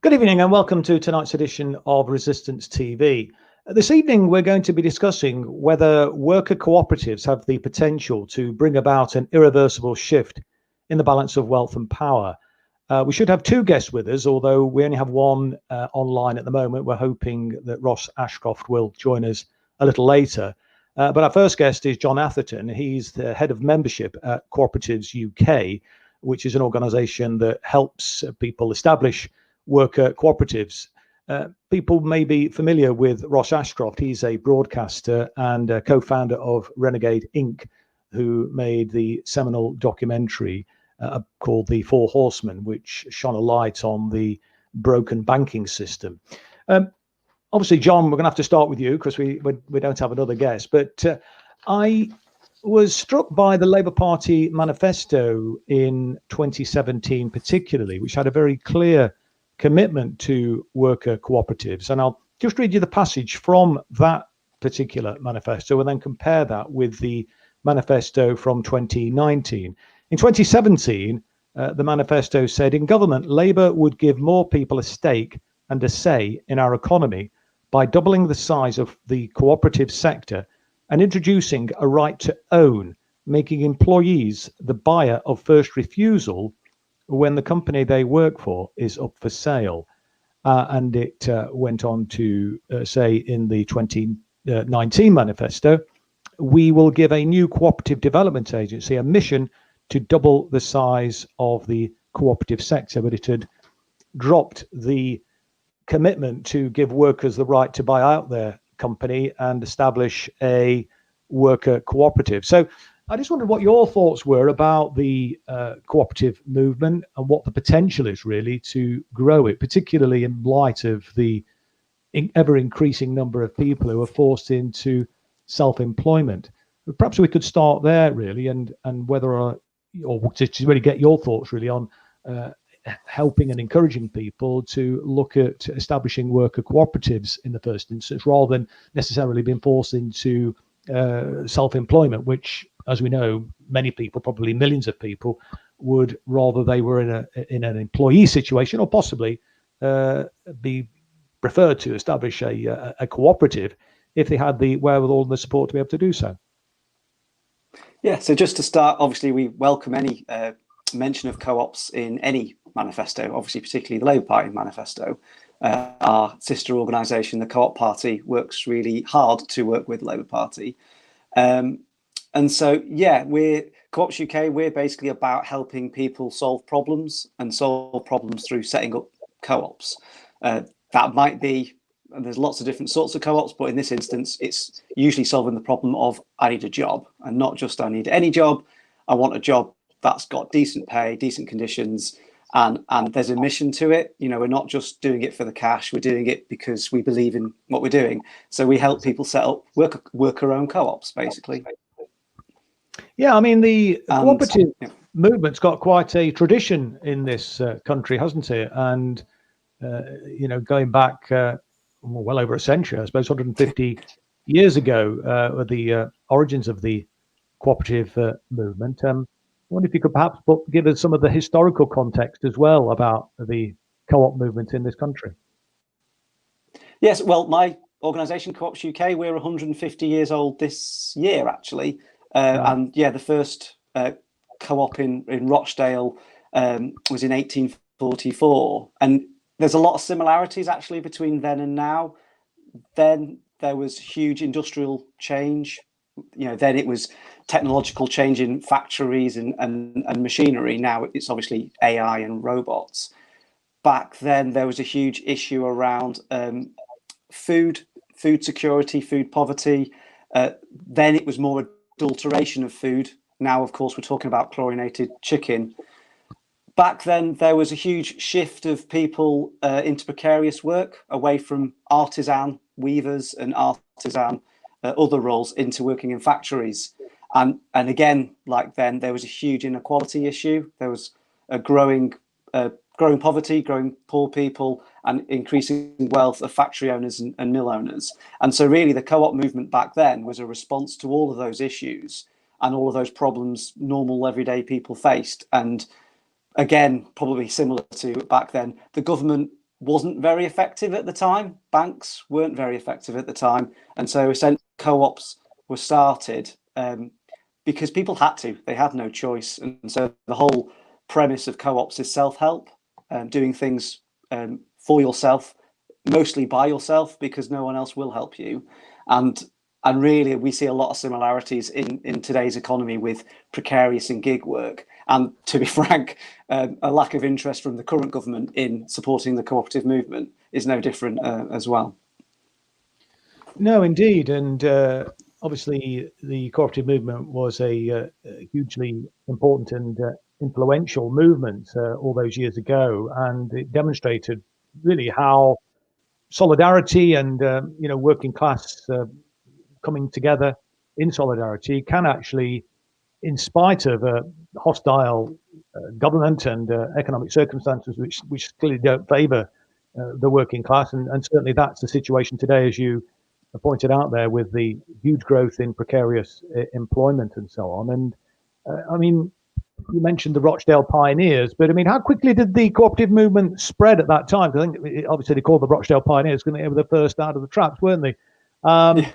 Good evening and welcome to tonight's edition of Resistance TV. This evening we're going to be discussing whether worker cooperatives have the potential to bring about an irreversible shift in the balance of wealth and power. We should have two guests with us, although we only have one online at the moment. We're hoping that Ross Ashcroft will join us a little later. But our first guest is John Atherton. He's the head of membership at Cooperatives UK, which is an organisation that helps people establish worker cooperatives. People may be familiar with Ross Ashcroft. He's a broadcaster and a co-founder of Renegade Inc., who made the seminal documentary called The Four Horsemen, which shone a light on the broken banking system. Obviously, John, we're going to have to start with you because we don't have another guest. But I was struck by the Labour Party manifesto in 2017, particularly, which had a very clear commitment to worker cooperatives. And I'll just read you the passage from that particular manifesto and then compare that with the manifesto from 2019. In 2017, the manifesto said, in government, Labour would give more people a stake and a say in our economy by doubling the size of the cooperative sector and introducing a right to own, making employees the buyer of first refusal when the company they work for is up for sale. And it went on to say in the 2019 manifesto, we will give a new cooperative development agency a mission to double the size of the cooperative sector, but it had dropped the commitment to give workers the right to buy out their company and establish a worker cooperative. So I just wondered what your thoughts were about the cooperative movement and what the potential is really to grow it, particularly in light of the ever increasing number of people who are forced into self-employment. Perhaps we could start there really, and whether or to really get your thoughts really on helping and encouraging people to look at establishing worker cooperatives in the first instance, rather than necessarily being forced into self-employment, which, as we know, many people, probably millions of people, would rather they were in an employee situation, or possibly be preferred to establish a cooperative if they had the wherewithal and the support to be able to do so. Yeah, so just to start, obviously we welcome any mention of co-ops in any manifesto, obviously particularly the Labour Party manifesto. Our sister organisation, the Co-op Party, works really hard to work with the Labour Party. And so, yeah, we're Co-ops UK, we're basically about helping people solve problems and solve problems through setting up co-ops. That might be, and there's lots of different sorts of co-ops, but in this instance, it's usually solving the problem of I need a job, and not just I need any job. I want a job that's got decent pay, decent conditions, and there's a mission to it. You know, we're not just doing it for the cash, we're doing it because we believe in what we're doing. So we help people set up worker-owned co-ops, basically. Yeah, I mean, the cooperative movement's got quite a tradition in this country, hasn't it? And, you know, going back well over a century, I suppose 150 years ago, were the origins of the cooperative movement. I wonder if you could perhaps give us some of the historical context as well about the co-op movement in this country. Yes, well, my organisation, Co-ops UK, we're 150 years old this year, actually. And yeah, the first co-op in Rochdale was in 1844. And there's a lot of similarities, actually, between then and now. Then there was huge industrial change. You know, then it was technological change in factories and machinery. Now it's obviously AI and robots. Back then, there was a huge issue around food security, food poverty. Then it was more adulteration of food. Now, of course, we're talking about chlorinated chicken. Back then, there was a huge shift of people into precarious work, away from artisan weavers and artisan other roles into working in factories. And again, like then, there was a huge inequality issue. There was a growing poverty, growing poor people, and increasing wealth of factory owners and mill owners. And so really the co-op movement back then was a response to all of those issues and all of those problems normal everyday people faced. And again, probably similar to back then, the government wasn't very effective at the time. Banks weren't very effective at the time. And so essentially co-ops were started because people had to. They had no choice. And so the whole premise of co-ops is self-help, doing things for yourself, mostly by yourself, because no one else will help you. And really, we see a lot of similarities in today's economy with precarious and gig work. And to be frank, a lack of interest from the current government in supporting the cooperative movement is no different as well. No, indeed. And obviously, the cooperative movement was a hugely important and influential movement all those years ago. And it demonstrated really how solidarity and, working class coming together in solidarity can actually, in spite of a hostile government and economic circumstances which clearly don't favour the working class, and certainly that's the situation today, as you pointed out there, with the huge growth in precarious employment and so on. And I mean, you mentioned the Rochdale Pioneers, but I mean, how quickly did the cooperative movement spread at that time? I think obviously they called the Rochdale Pioneers because they were the first out of the traps, weren't they? Yeah.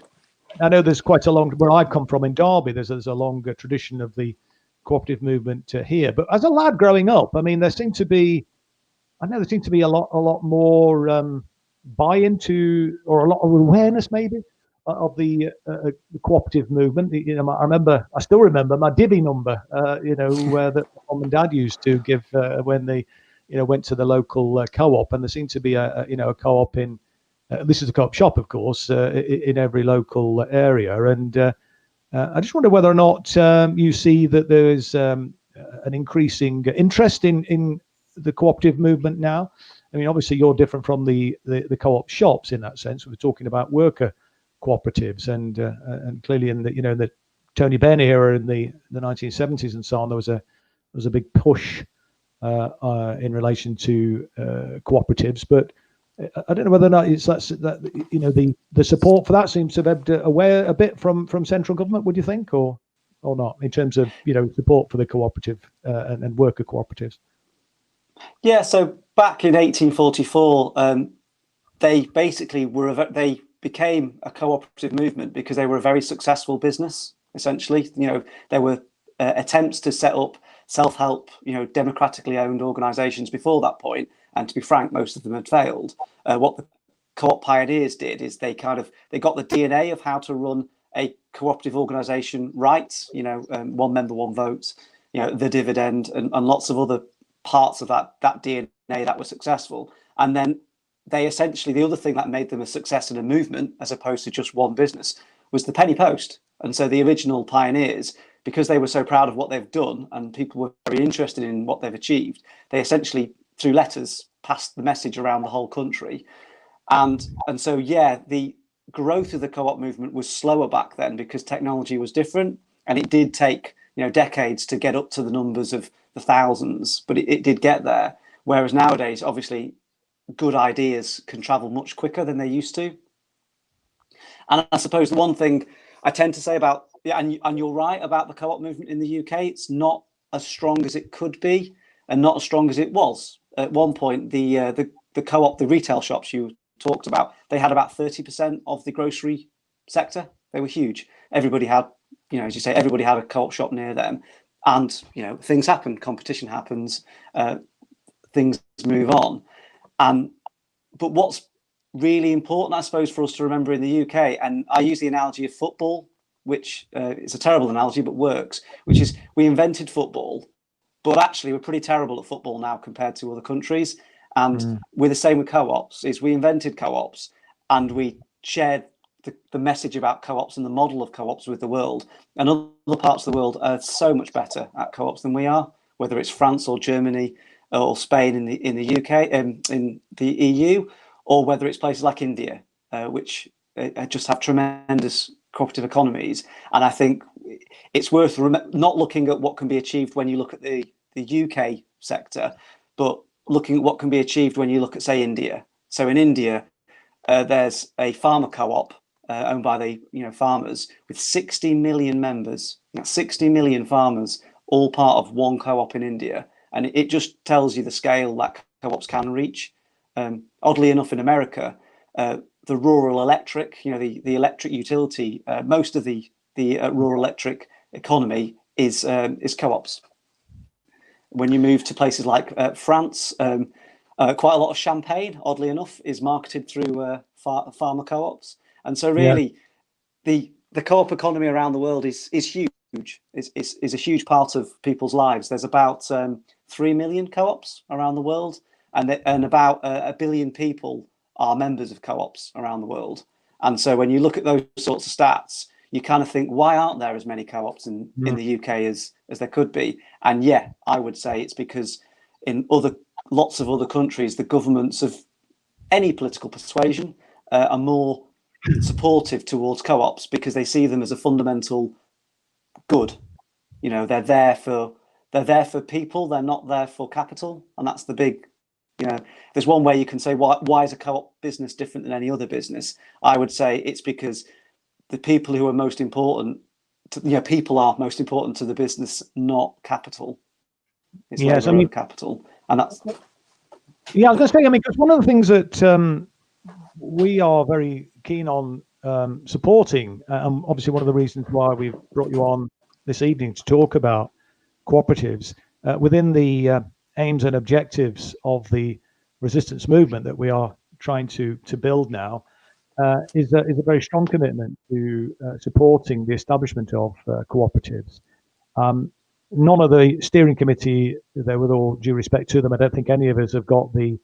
I know there's quite a long, where I come from in Derby, there's a longer tradition of the cooperative movement here. But as a lad growing up, I mean, there seemed to be a lot more buy-in to, or a lot of awareness maybe of the cooperative movement. I still remember my divvy number, that mum and dad used to give when they, went to the local co-op, and there seemed to be a co-op in. This is a co-op shop, of course, in every local area, and I just wonder whether or not you see that there is an increasing interest in the cooperative movement now. I mean, obviously, you're different from the co-op shops in that sense. We're talking about worker cooperatives, and clearly in the Tony Benn era in the 1970s and so on, there was a big push in relation to cooperatives, but I don't know whether or not the support for that seems to have ebbed away a bit from central government. Would you think, or not, in terms of support for the cooperative and worker cooperatives? Yeah. So back in 1844, they basically they became a cooperative movement because they were a very successful business. Essentially, there were attempts to set up self-help, democratically owned organisations before that point, and to be frank, most of them had failed. What the co-op pioneers did is they got the DNA of how to run a cooperative organisation right. One member, one vote. The dividend, and lots of other parts of that DNA that were successful. And then they essentially, the other thing that made them a success in a movement, as opposed to just one business, was the penny post. And so the original pioneers, because they were so proud of what they've done and people were very interested in what they've achieved, they essentially, through letters, passed the message around the whole country. And so, the growth of the co-op movement was slower back then because technology was different. And it did take, decades to get up to the numbers of the thousands, but it did get there. Whereas nowadays, obviously, good ideas can travel much quicker than they used to. And I suppose the one thing I tend to say about, and you're right about the co-op movement in the UK, it's not as strong as it could be and not as strong as it was. At one point, the co-op, the retail shops you talked about, they had about 30% of the grocery sector. They were huge. Everybody had, as you say, everybody had a co-op shop near them. And, things happen, competition happens, things move on. But what's really important, I suppose, for us to remember in the UK, and I use the analogy of football, which is a terrible analogy, but works, which is we invented football, but actually we're pretty terrible at football now compared to other countries. And we're the same with co-ops, is we invented co-ops and we shared the message about co-ops and the model of co-ops with the world. And other parts of the world are so much better at co-ops than we are, whether it's France or Germany or Spain in the UK, in the EU, or whether it's places like India, which just have tremendous cooperative economies. And I think it's worth not looking at what can be achieved when you look at the UK sector, but looking at what can be achieved when you look at, say, India. So in India, there's a farmer co-op owned by the farmers with 60 million members. That's 60 million farmers, all part of one co-op in India. And it just tells you the scale that co-ops can reach. Oddly enough, in America, the rural electric, the electric utility, most of the rural electric economy is co-ops. When you move to places like France, quite a lot of champagne, oddly enough, is marketed through farmer co-ops. And so really, the co-op economy around the world is huge. Is a huge part of people's lives. There's about 3 million co-ops around the world, and about 1 billion people are members of co-ops around the world. And so when you look at those sorts of stats, you kind of think, why aren't there as many co-ops in the UK as there could be? And yeah, I would say it's because in lots of other countries, the governments of any political persuasion are more supportive towards co-ops because they see them as a fundamental good. They're there for people. They're not there for capital, and that's the big. There's one way you can say why is a co-op business different than any other business. I would say it's because the people who are most important, people are most important to the business, not capital. It's labor over capital, and that's. Yeah, I was going to say. Because one of the things that we are very keen on supporting, obviously one of the reasons why we've brought you on this evening to talk about cooperatives within the aims and objectives of the resistance movement that we are trying to build now, is a very strong commitment to supporting the establishment of cooperatives. None of the steering committee, there with all due respect to them, I don't think any of us have got the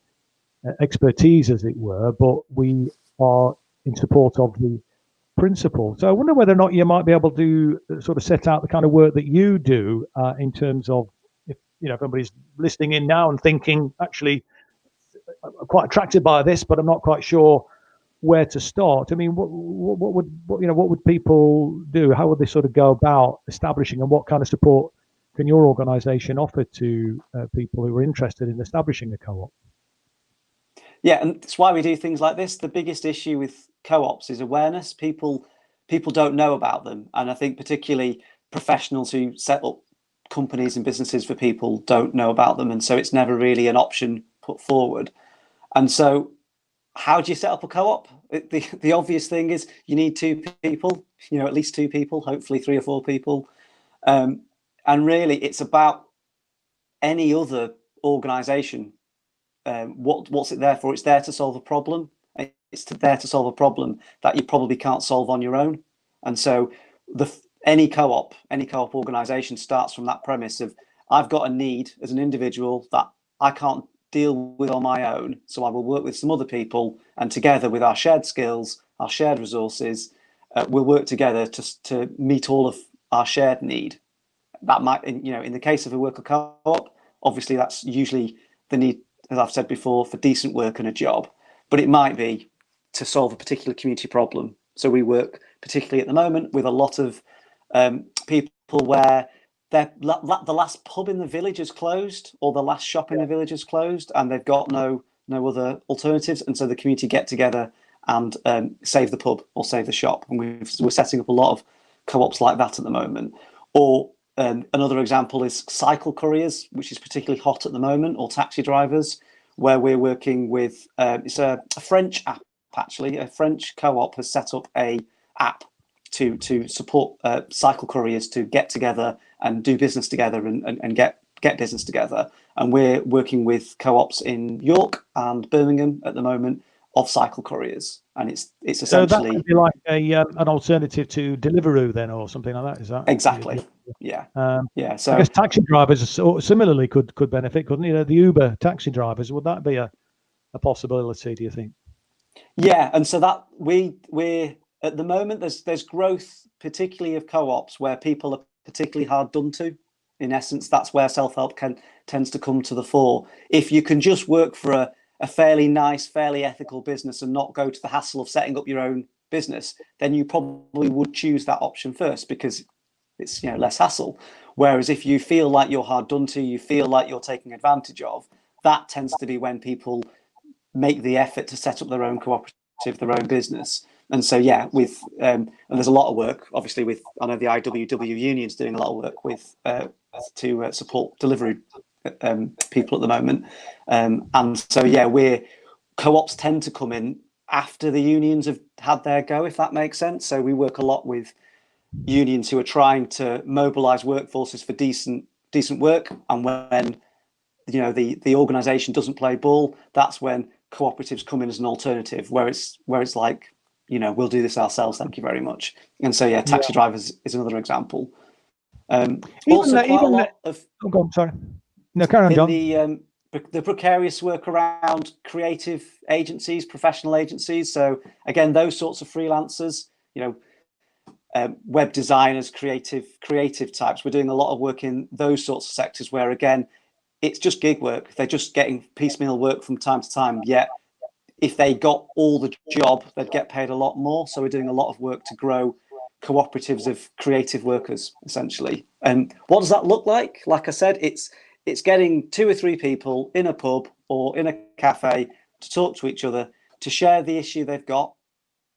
expertise, as it were, but we are in support of the principle. So I wonder whether or not you might be able to sort of set out the kind of work that you do in terms of, if anybody's listening in now and thinking, actually, I'm quite attracted by this, but I'm not quite sure where to start. What would people do? How would they sort of go about establishing, and what kind of support can your organisation offer to people who are interested in establishing a co-op? Yeah, and that's why we do things like this. The biggest issue with co-ops is awareness. People don't know about them, and I think particularly professionals who set up companies and businesses for people don't know about them, and so it's never really an option put forward. And so, how do you set up a co-op? The obvious thing is you need 2 people, at least 2 people, hopefully 3 or 4 people, and really it's about any other organisation. What's it there for? It's there to solve a problem. It's there to solve a problem that you probably can't solve on your own. And so any co-op organisation starts from that premise of, I've got a need as an individual that I can't deal with on my own, so I will work with some other people, and together with our shared skills, our shared resources, we'll work together to meet all of our shared need. That might, in the case of a worker co-op, obviously that's usually the need, as I've said before, for decent work and a job, but it might be to solve a particular community problem. So we work particularly at the moment with a lot of people where the last pub in the village is closed, or the last shop in the village is closed, and they've got no other alternatives, and so the community get together and save the pub or save the shop. And we're setting up a lot of co-ops like that at the moment. Or another example is cycle couriers, which is particularly hot at the moment, or taxi drivers, where we're working with, it's a French app, actually. A French co-op has set up a app to support cycle couriers to get together and do business together and get business together. And we're working with co-ops in York and Birmingham at the moment of cycle couriers, and it's essentially. So that could be like an alternative to Deliveroo then, or something like that. Is that exactly? Yeah. Yeah. So I guess taxi drivers similarly could benefit, couldn't you? The Uber taxi drivers, would that be a possibility, do you think? Yeah, and so that we're at the moment there's growth, particularly of co-ops where people are particularly hard done to. In essence, that's where self-help tends to come to the fore. If you can just work for a fairly nice, fairly ethical business and not go to the hassle of setting up your own business, then you probably would choose that option first because it's less hassle. Whereas if you feel like you're hard done to, you feel like you're taken advantage of, that tends to be when people make the effort to set up their own cooperative, their own business. And so, yeah, and there's a lot of work, obviously, I know the IWW union's doing a lot of work with to support delivery people at the moment. And so, yeah, co-ops tend to come in after the unions have had their go, if that makes sense. So we work a lot with unions who are trying to mobilize workforces for decent work, and when the organization doesn't play ball, that's when cooperatives come in as an alternative, where it's like, we'll do this ourselves, thank you very much. And so taxi drivers is another example. Also quite a lot of go on, sorry. No, carry on, John. In the precarious work around creative agencies, professional agencies. So again, those sorts of freelancers, web designers, creative types. We're doing a lot of work in those sorts of sectors where, again, it's just gig work. They're just getting piecemeal work from time to time. Yet, if they got all the job, they'd get paid a lot more. So we're doing a lot of work to grow cooperatives of creative workers, essentially. And what does that look like? Like I said, it's getting 2 or 3 people in a pub or in a cafe to talk to each other, to share the issue they've got.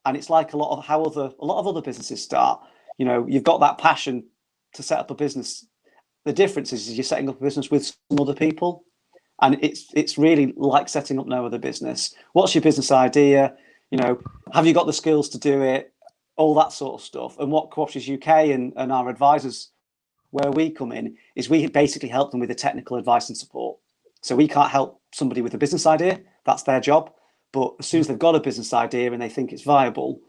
And it's like a lot of other businesses start. You've got that passion to set up a business. The difference is you're setting up a business with some other people, and it's really like setting up no other business. What's your business idea? Have you got the skills to do it? All that sort of stuff. And what Cooperatives UK and our advisors, where we come in, is we basically help them with the technical advice and support. So we can't help somebody with a business idea. That's their job. But as soon as they've got a business idea and they think it's viable,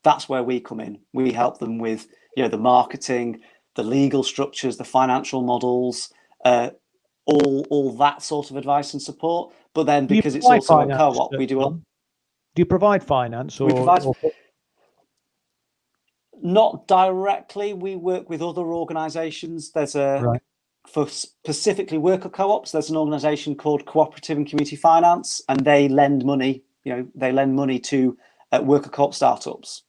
that's where we come in. We help them with the marketing, the legal structures, the financial models, all that sort of advice and support. But then because it's also a co-op, we do. Do you provide finance Not directly. We work with other organisations. There's for specifically worker co-ops, there's an organisation called Cooperative and Community Finance, and they lend money. They lend money to worker co-op startups.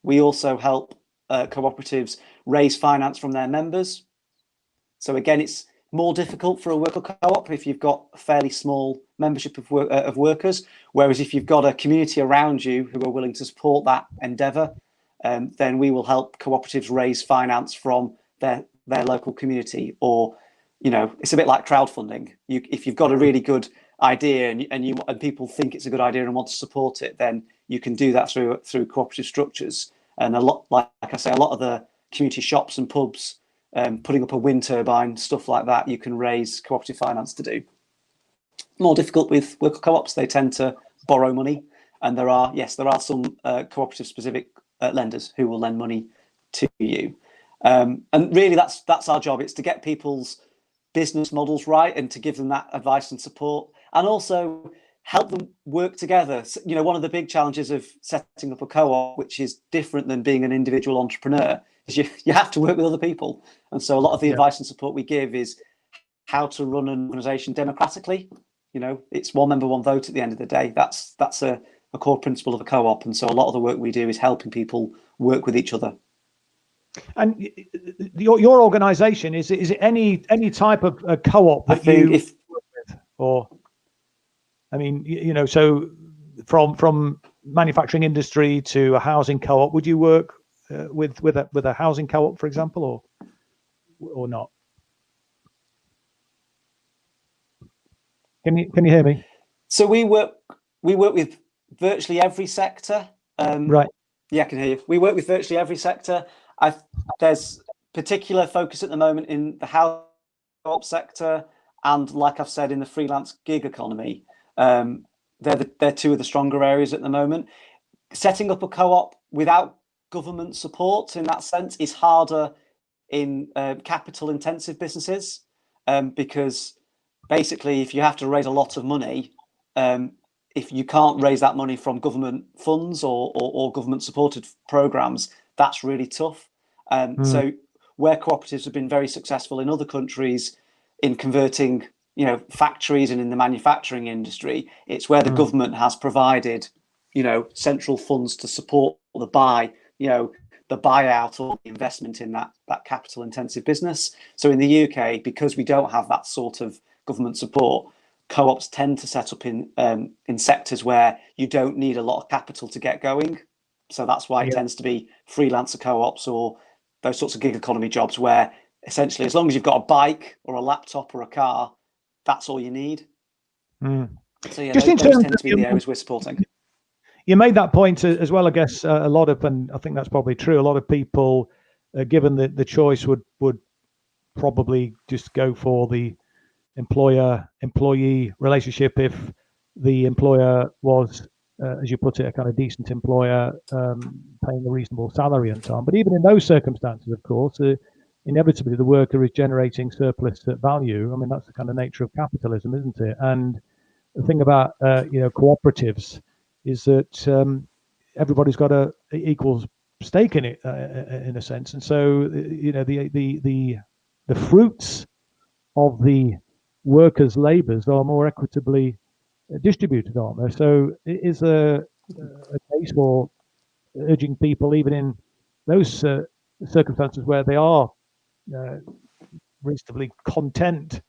We also help cooperatives raise finance from their members. So again, it's more difficult for a worker co-op if you've got a fairly small membership of workers. Whereas if you've got a community around you who are willing to support that endeavour, then we will help cooperatives raise finance from their local community. Or, it's a bit like crowdfunding. If you've got a really good idea and people think it's a good idea and want to support it, then you can do that through cooperative structures. And a lot, like I say, a lot of the community shops and pubs, putting up a wind turbine, stuff like that, you can raise cooperative finance to do. More difficult with worker co-ops. They tend to borrow money, and there are some cooperative specific lenders who will lend money to you. And really, that's our job. It's to get people's business models right and to give them that advice and support, and also help them work together. So, one of the big challenges of setting up a co-op, which is different than being an individual entrepreneur, is you have to work with other people. And so a lot of the advice and support we give is how to run an organization democratically. It's one member, one vote at the end of the day. That's a core principle of a co-op. And so a lot of the work we do is helping people work with each other. And your organization, is it any type of a co-op that work with? Or, so from manufacturing industry to a housing co-op, would you work with a housing co-op, for example, or not? Can you hear me? So we work with virtually every sector. Right. Yeah, I can hear you. We work with virtually every sector. There's particular focus at the moment in the housing co-op sector, and like I've said, in the freelance gig economy. They're 2 of the stronger areas at the moment. Setting up a co-op without government support in that sense is harder in capital intensive businesses, because basically if you have to raise a lot of money, if you can't raise that money from government funds or government supported programs, that's really tough. So where cooperatives have been very successful in other countries in converting factories and in the manufacturing industry, it's where the government has provided central funds to support the buyout or the investment in that capital intensive business. So in the UK, because we don't have that sort of government support, co-ops tend to set up in sectors where you don't need a lot of capital to get going. So that's why it tends to be freelancer co-ops or those sorts of gig economy jobs where essentially, as long as you've got a bike or a laptop or a car, that's all you need. So yeah, Just in those terms tend of to be the areas we're supporting. you made that point as well. I guess a lot of, and I think that's probably true. A lot of people, given the choice, would probably just go for the employer-employee relationship if the employer was, as you put it, a kind of decent employer, paying a reasonable salary and so on. But even in those circumstances, of course, inevitably the worker is generating surplus value. I mean, that's the kind of nature of capitalism, isn't it? And the thing about cooperatives is that everybody's got a equal stake in it, in a sense, and so the fruits of the workers' labours are more equitably distributed, aren't they? So it is a case for urging people, even in those circumstances where they are uh, reasonably content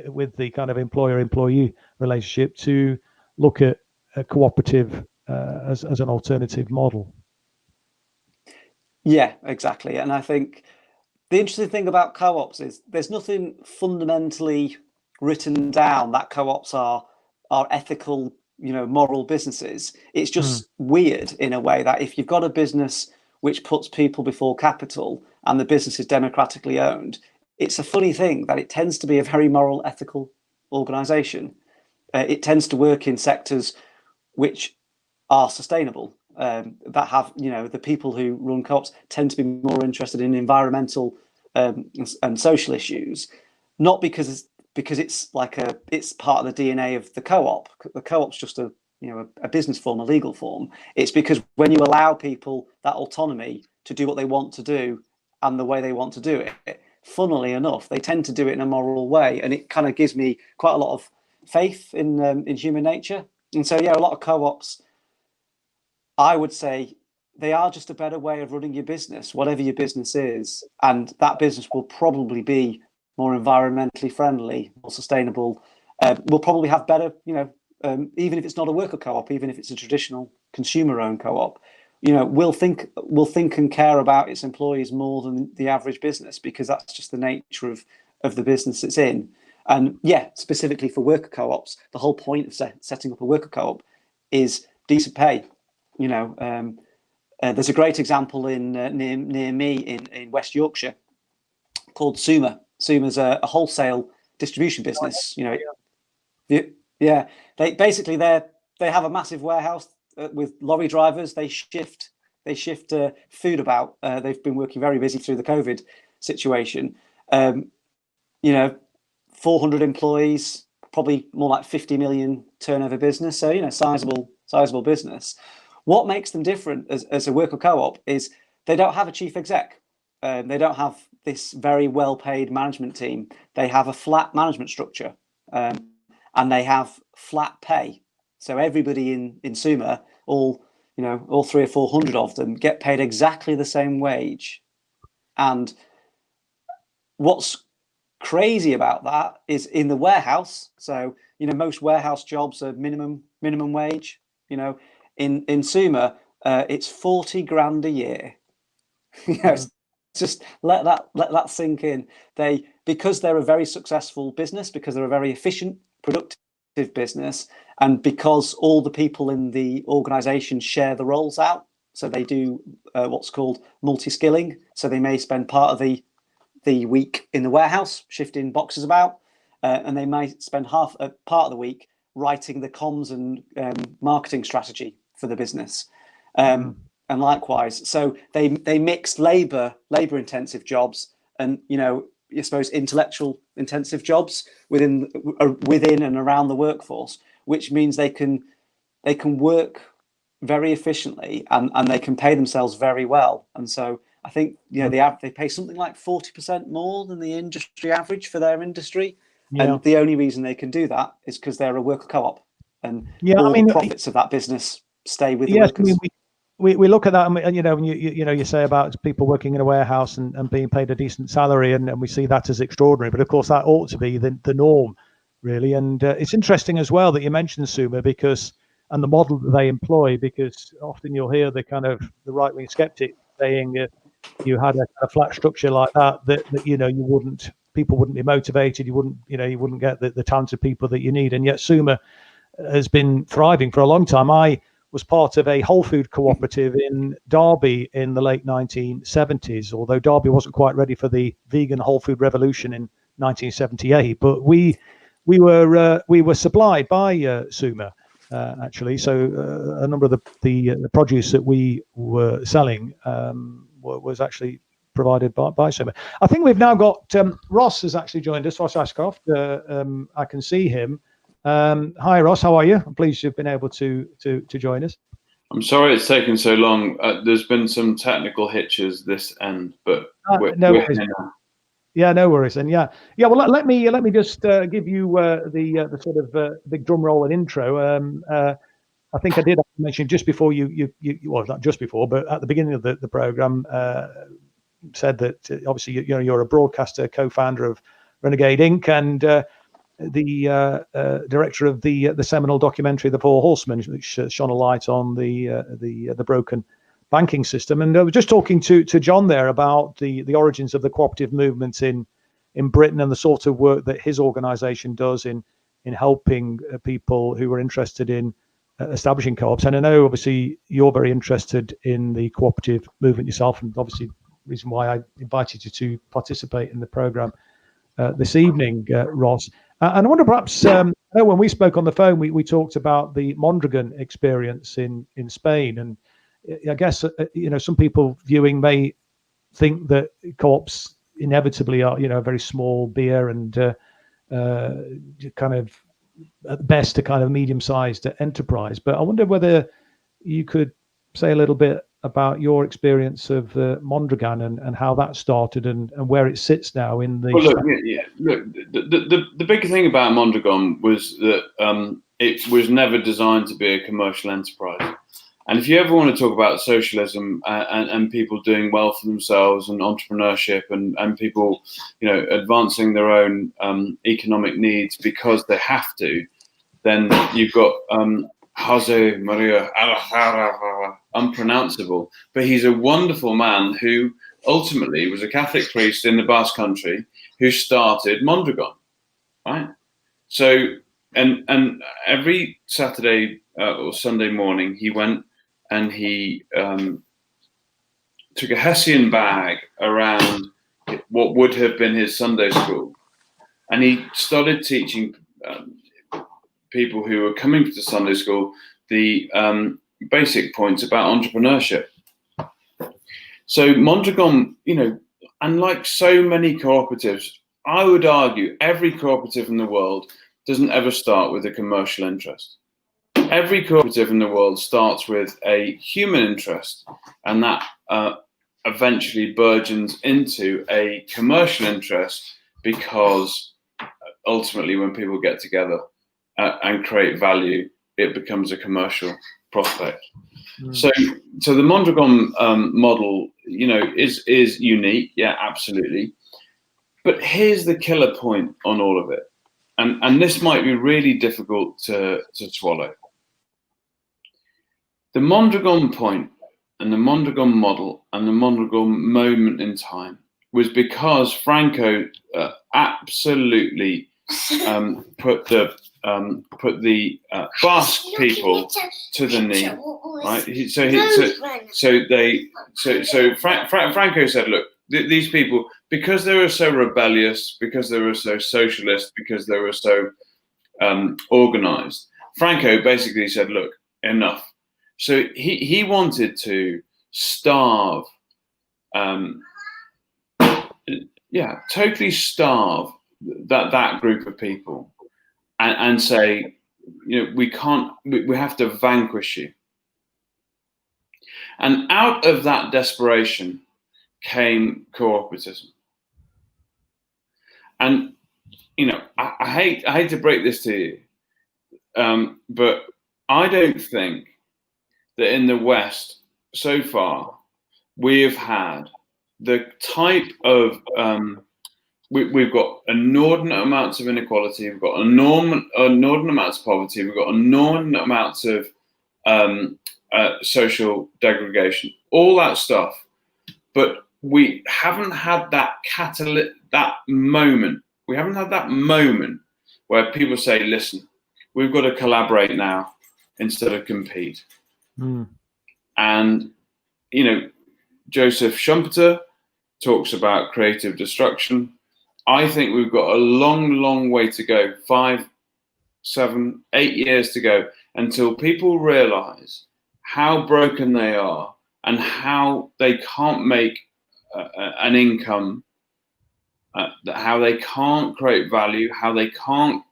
with the kind of employer-employee relationship, to look at a cooperative as an alternative model. Yeah, exactly. And I think the interesting thing about co-ops is there's nothing fundamentally written down that co-ops are ethical, moral businesses. It's just weird in a way that if you've got a business which puts people before capital and the business is democratically owned, it's a funny thing that it tends to be a very moral, ethical organization. It tends to work in sectors which are sustainable. That have, the people who run co-ops tend to be more interested in environmental and social issues, not because it's like it's part of the DNA of the co-op. The co-op's just a business form, a legal form. It's because when you allow people that autonomy to do what they want to do and the way they want to do it, funnily enough, they tend to do it in a moral way, and it kind of gives me quite a lot of faith in human nature. And so, yeah, a lot of co-ops, I would say, they are just a better way of running your business, whatever your business is. And that business will probably be more environmentally friendly, more sustainable, will probably have better, even if it's not a worker co-op, even if it's a traditional consumer-owned co-op, will think and care about its employees more than the average business, because that's just the nature of the business it's in. And yeah, specifically for worker co-ops, the whole point of setting up a worker co-op is decent pay. There's a great example near me in West Yorkshire called Suma. Suma's a wholesale distribution business. Yeah, they have a massive warehouse with lorry drivers. They shift food about. They've been working very busy through the COVID situation. 400 employees, probably more like 50 million turnover business. So sizable business. What makes them different as a worker co-op is they don't have a chief exec. They don't have this very well-paid management team. They have a flat management structure, and they have flat pay. So everybody in Suma, all 300 or 400 of them, get paid exactly the same wage. And what's crazy about that is in the warehouse. So most warehouse jobs are minimum wage. In Suma, it's 40 grand a year. Just let that sink in. Because they're a very successful business, because they're a very efficient, productive business, and because all the people in the organization share the roles out. So they do what's called multi-skilling. So they may spend part of the week in the warehouse shifting boxes about, and they might spend part of the week writing the comms and marketing strategy for the business, and likewise. So they mix labor intensive jobs and I suppose intellectual intensive jobs within and around the workforce, which means they can work very efficiently and they can pay themselves very well. And so I think they pay something like 40% more than the industry average for their industry. Yeah. And the only reason they can do that is because they're a worker co-op, and all the profits of that business stay with the workers. I mean, we look at that, and you say about people working in a warehouse and being paid a decent salary, and we see that as extraordinary. But of course, that ought to be the norm, really. And it's interesting as well that you mentioned Suma, and the model that they employ, because often you'll hear the right-wing skeptic saying you had a flat structure like that people wouldn't be motivated, you wouldn't get the talented people that you need. And yet Suma has been thriving for a long time. I was part of a whole food cooperative in Derby in the late 1970s, although Derby wasn't quite ready for the vegan whole food revolution in 1978. But we were supplied by Suma. Actually, so a number of the produce that we were selling was actually provided by Suma. I think we've now got Ross has actually joined us. Ross Ashcroft. I can see him. Hi, Ross. How are you? I'm pleased you've been able to join us. I'm sorry it's taken so long. There's been some technical hitches this end, but we're here now. Yeah, no worries. And yeah. Well, let me just give you the sort of big drum roll and intro. I think I did mention just before you well, not just before, but at the beginning of the program, said that obviously you're a broadcaster, co-founder of Renegade Inc. and the director of the seminal documentary The Four Horsemen, which shone a light on the broken banking system. And I was just talking to John there about the origins of the cooperative movement in Britain and the sort of work that his organization does in helping people who are interested in establishing co-ops. And I know obviously you're very interested in the cooperative movement yourself, and obviously the reason why I invited you to participate in the program this evening, Ross. And I wonder perhaps, I know when we spoke on the phone, we talked about the Mondragon experience in Spain. And I guess, some people viewing may think that co-ops inevitably are, very small beer and kind of at best a kind of medium-sized enterprise. But I wonder whether you could say a little bit about your experience of Mondragon and how that started and where it sits now in the. Well, look, the big thing about Mondragon was that it was never designed to be a commercial enterprise. And if you ever want to talk about socialism and people doing well for themselves and entrepreneurship and people, advancing their own economic needs because they have to, then you've got Jose Maria Alejara, unpronounceable, but he's a wonderful man who ultimately was a Catholic priest in the Basque Country who started Mondragon, right? So, and every Saturday or Sunday morning he went and he took a Hessian bag around what would have been his Sunday school, and he started teaching people who were coming to Sunday school the basic points about entrepreneurship. So Mondragon, unlike so many cooperatives, I would argue every cooperative in the world doesn't ever start with a commercial interest. Every cooperative in the world starts with a human interest, and that eventually burgeons into a commercial interest, because ultimately when people get together and create value, it becomes a commercial prospect. So the Mondragon model, is unique, yeah, absolutely. But here's the killer point on all of it, and this might be really difficult to swallow. The Mondragon point and the Mondragon model and the Mondragon moment in time was because Franco absolutely put the Basque people to the knee, right? Franco said, look, these people, because they were so rebellious, because they were so socialist, because they were so organized, Franco basically said, look, enough. So he wanted to starve, totally starve that group of people, and say, we can't, we have to vanquish you. And out of that desperation came cooperativism. And I hate to break this to you, but I don't think that in the West so far we have had the type of we've got inordinate amounts of inequality, we've got inordinate amounts of poverty, we've got inordinate amounts of social degradation, all that stuff, but we haven't had that moment. We haven't had that moment where people say, listen, we've got to collaborate now instead of compete. And, you know, Joseph Schumpeter talks about creative destruction. I think we've got a long way to go, 5, 7, 8 years to go, until people realize how broken they are and how they can't make an income, how they can't create value, how they can't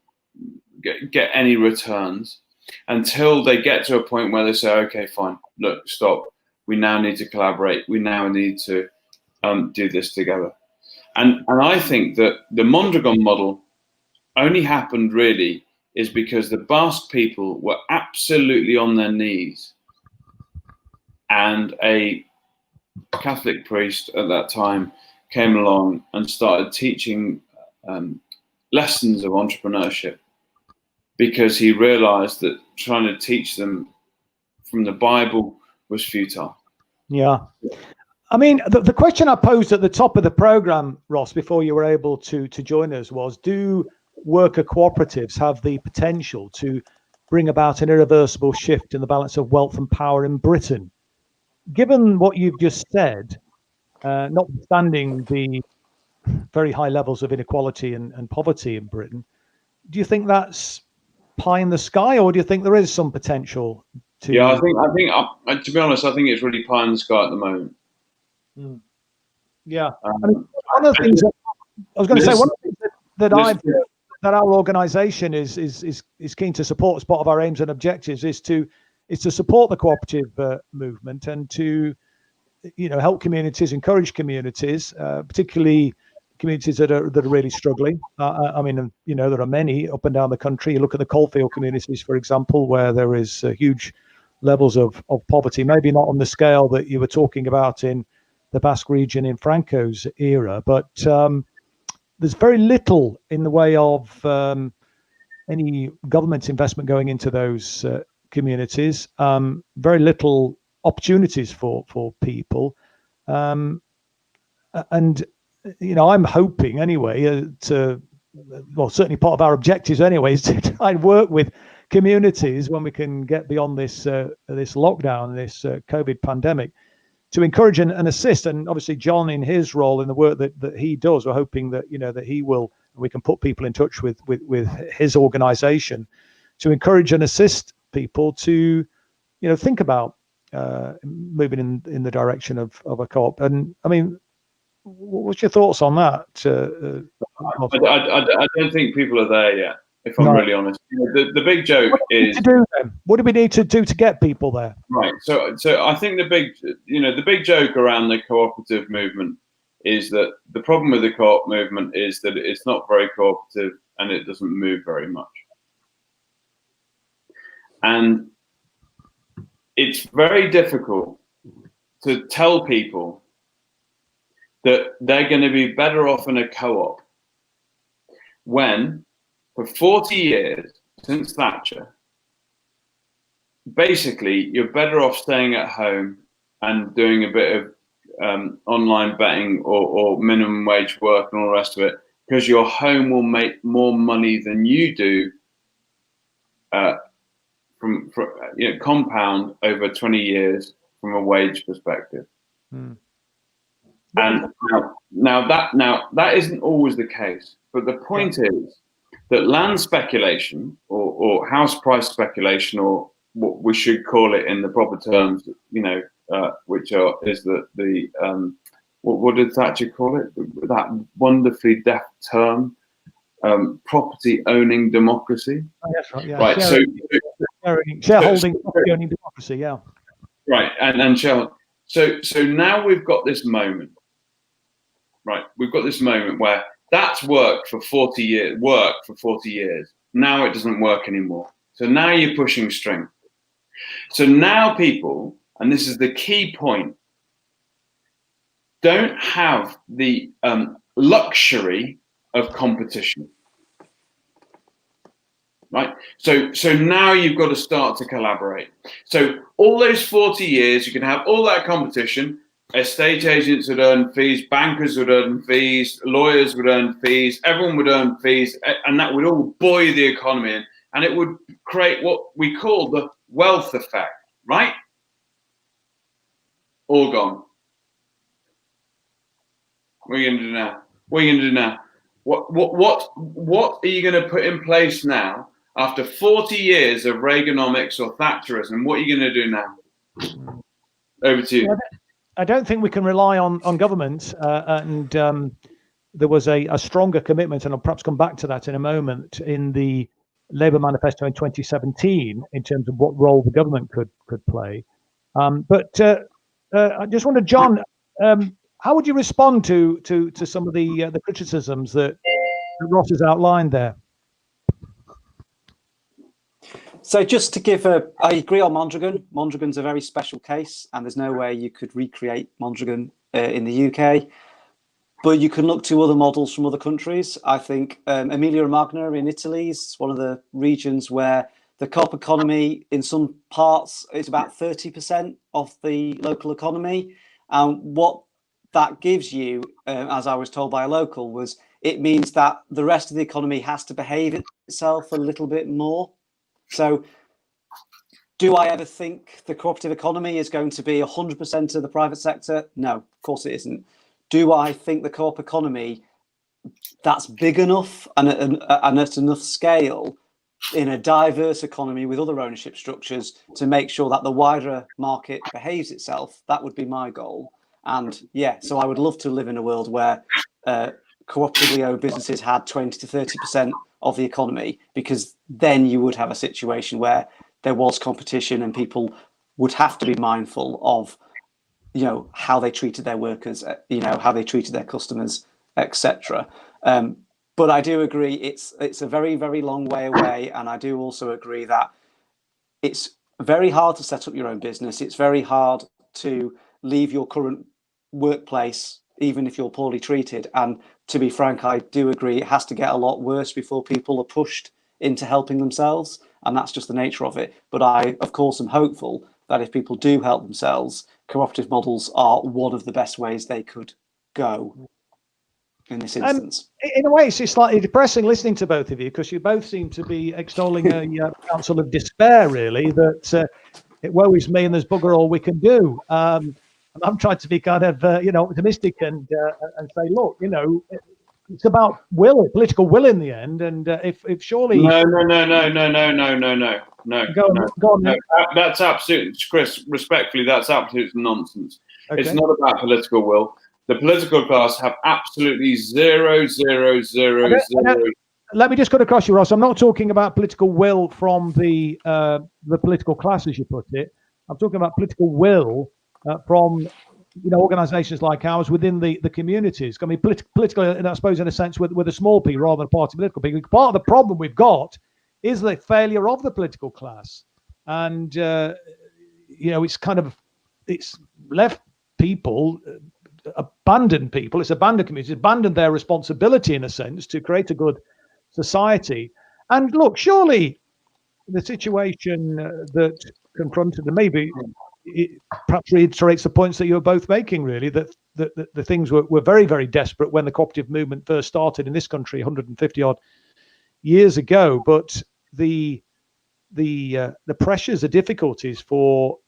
get any returns, until they get to a point where they say, okay, fine, look, stop. We now need to collaborate. We now need to do this together. And I think that the Mondragon model only happened really is because the Basque people were absolutely on their knees, and a Catholic priest at that time came along and started teaching lessons of entrepreneurship, because he realized that trying to teach them from the Bible was futile. Yeah. I mean, the question I posed at the top of the program, Ross, before you were able to join us was, do worker cooperatives have the potential to bring about an irreversible shift in the balance of wealth and power in Britain? Given what you've just said, notwithstanding the very high levels of inequality and poverty in Britain, do you think that's pie in the sky, or do you think there is some potential to? Yeah, I think to be honest, I think it's really pie in the sky at the moment. Yeah, I mean, one of the things I was going to say, one of the things that our organisation is keen to support as part of our aims and objectives is to support the cooperative movement, and to, you know, help communities, encourage communities, particularly communities that are really struggling. I mean, you know, there are many up and down the country. You look at the coalfield communities, for example, where there is huge levels of poverty, maybe not on the scale that you were talking about in the Basque region in Franco's era, but there's very little in the way of any government investment going into those communities, very little opportunities for people, and you know, I'm hoping anyway well, certainly part of our objectives anyway is to try and work with communities when we can get beyond this lockdown, this COVID pandemic, to encourage and assist. And obviously John, in his role, in the work that he does, we're hoping that, you know, that we can put people in touch with his organization to encourage and assist people to, you know, think about moving in the direction of a co-op. And I mean, what's your thoughts on that? I don't think people are there yet, if I'm really honest. You know, the big joke is, what do we need to do to get people there? Right. So I think the big joke around the cooperative movement is that the problem with the co-op movement is that it's not very cooperative and it doesn't move very much. And it's very difficult to tell people that they're going to be better off in a co-op when, for 40 years since Thatcher, basically you're better off staying at home and doing a bit of online betting or minimum wage work and all the rest of it, because your home will make more money than you do from you know, compound over 20 years from a wage perspective. And now that isn't always the case, but the point is that land speculation or house price speculation, or what we should call it in the proper terms, you know, what did Thatcher call it? That wonderfully deft term, property owning democracy. Oh, that's right. Yeah. Right. Shareholding property owning democracy. Yeah. Right. And shareholding. So now we've got this moment. Right. We've got this moment where that's worked for 40 years. Now it doesn't work anymore. So now you're pushing string. So now people, and this is the key point, don't have the luxury of competition. Right. So now you've got to start to collaborate. So all those 40 years, you can have all that competition. Estate agents would earn fees, bankers would earn fees, lawyers would earn fees, everyone would earn fees, and that would all buoy the economy. and it would create what we call the wealth effect, right? All gone. What are you going to do now? What are you going to do now? What are you going to put in place now after 40 years of Reaganomics or Thatcherism? What are you going to do now? Over to you. I don't think we can rely on government, and there was a stronger commitment, and I'll perhaps come back to that in a moment, in the Labour manifesto in 2017 in terms of what role the government could play. But I just wonder, John, how would you respond to some of the criticisms that Ross has outlined there? So just to give I agree on Mondragon. Mondragon's a very special case, and there's no way you could recreate Mondragon in the UK. But you can look to other models from other countries. I think Emilia-Romagna in Italy is one of the regions where the co-op economy, in some parts, is about 30% of the local economy. And what that gives you, as I was told by a local, was it means that the rest of the economy has to behave itself a little bit more. So do I ever think the cooperative economy is going to be 100% of the private sector? No, of course it isn't. Do I think the co-op economy that's big enough and at enough scale in a diverse economy with other ownership structures to make sure that the wider market behaves itself? That would be my goal. And yeah, so I would love to live in a world where cooperatively owned businesses had 20 to 30% of the economy, because then you would have a situation where there was competition and people would have to be mindful of, you know, how they treated their workers, you know, how they treated their customers, etc. But I do agree it's a very, very long way away, and I do also agree that it's very hard to set up your own business. It's very hard to leave your current workplace, even if you're poorly treated. And to be frank, I do agree it has to get a lot worse before people are pushed into helping themselves, and that's just the nature of it. But I, of course, am hopeful that if people do help themselves, cooperative models are one of the best ways they could go in this instance. In a way, it's slightly depressing listening to both of you, because you both seem to be extolling a counsel of despair, really, that it worries me and there's bugger all we can do. And I'm trying to be kind of, you know, optimistic and say, look, you know, it's about will, political will in the end. And if surely no. Go on. That's absolute, Chris. Respectfully, that's absolute nonsense. Okay. It's not about political will. The political class have absolutely zero. Let me just cut across you, Ross. I'm not talking about political will from the political class, as you put it. I'm talking about political will from, you know, organisations like ours within the communities. I mean, political, and I suppose in a sense with a small p rather than a party political p. Part of the problem we've got is the failure of the political class, and you know, it's left people. Abandoned people, it's abandoned communities, abandoned their responsibility in a sense to create a good society. And look, surely the situation that confronted them, maybe it perhaps reiterates the points that you were both making, really, that the things were very, very desperate when the cooperative movement first started in this country 150 odd years ago. But the pressures, the difficulties for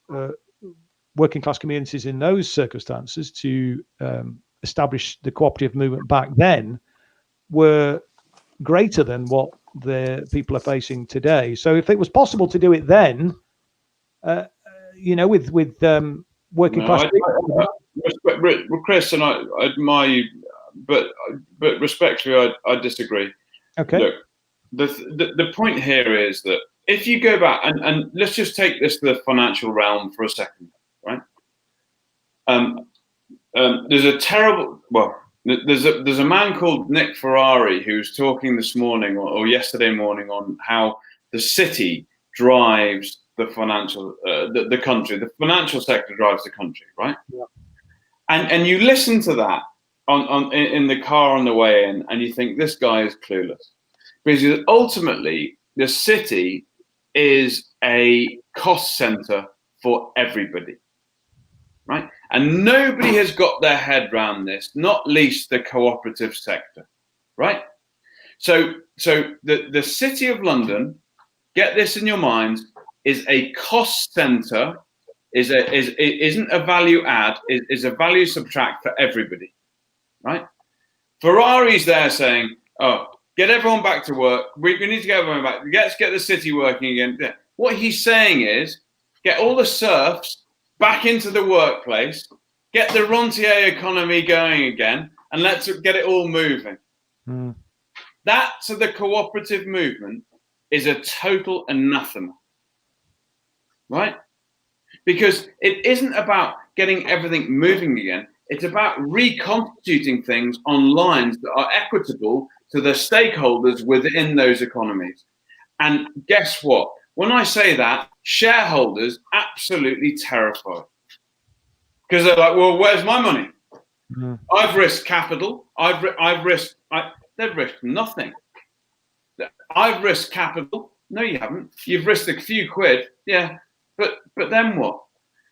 working class communities in those circumstances to establish the cooperative movement back then were greater than what the people are facing today. So if it was possible to do it then, you know, with working class people, Chris, and I admire you, but respectfully, I disagree. Okay. Look, the point here is that if you go back and let's just take this to the financial realm for a second. Right. There's a man called Nick Ferrari who's talking this morning or yesterday morning on how the city drives the financial the country. The financial sector drives the country, right? Yeah. And you listen to that in the car on the way in, and you think this guy is clueless, because ultimately the city is a cost center for everybody. Right, and nobody has got their head around this, not least the cooperative sector, right? So the City of London get this in your minds, is a cost center, isn't a value add, is a value subtract for everybody, right? Ferrari's there saying, oh, get everyone back to work. We need to get everyone back. Let's get the city working again. What he's saying is, get all the serfs back into the workplace, get the rentier economy going again, and let's get it all moving. That, to the cooperative movement, is a total anathema, right? Because it isn't about getting everything moving again. It's about reconstituting things on lines that are equitable to the stakeholders within those economies. And guess what? When I say that, shareholders absolutely terrified. Because they're like, well, where's my money? I've risked capital. They've risked nothing. I've risked capital. No, you haven't. You've risked a few quid. Yeah. But then what?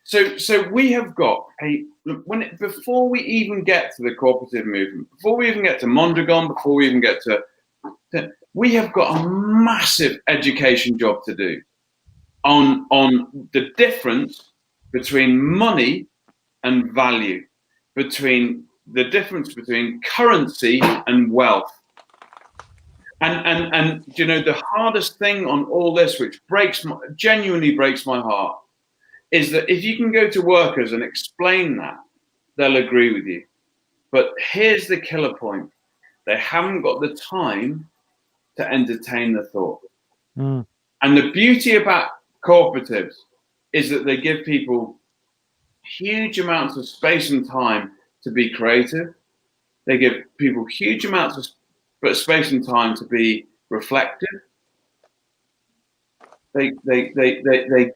So we have got before we even get to the cooperative movement, before we even get to Mondragon, before we even get to we have got a massive education job to do on the difference between money and value, between the difference between currency and wealth. And you know, the hardest thing on all this, which genuinely breaks my heart, is that if you can go to workers and explain that, they'll agree with you. But here's the killer point. They haven't got the time to entertain the thought. And the beauty about cooperatives is that they give people huge amounts of space and time to be creative. They give people huge amounts of space and time to be reflective. They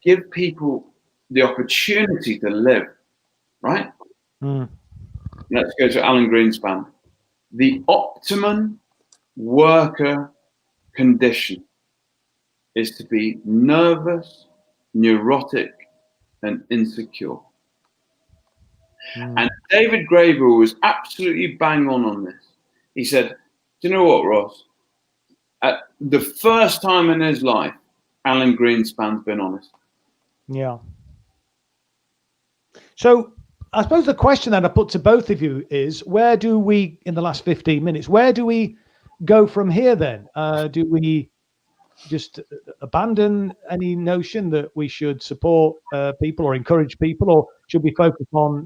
give people the opportunity to live, right? Let's go to Alan Greenspan. The optimum worker condition is to be nervous, neurotic, and insecure. And David Graeber was absolutely bang on this. He said, do you know what, Ross? At the first time in his life, Alan Greenspan's been honest. Yeah. So I suppose the question that I put to both of you is, where do we, in the last 15 minutes, where do we go from here then? Do we just abandon any notion that we should support people or encourage people, or should we focus on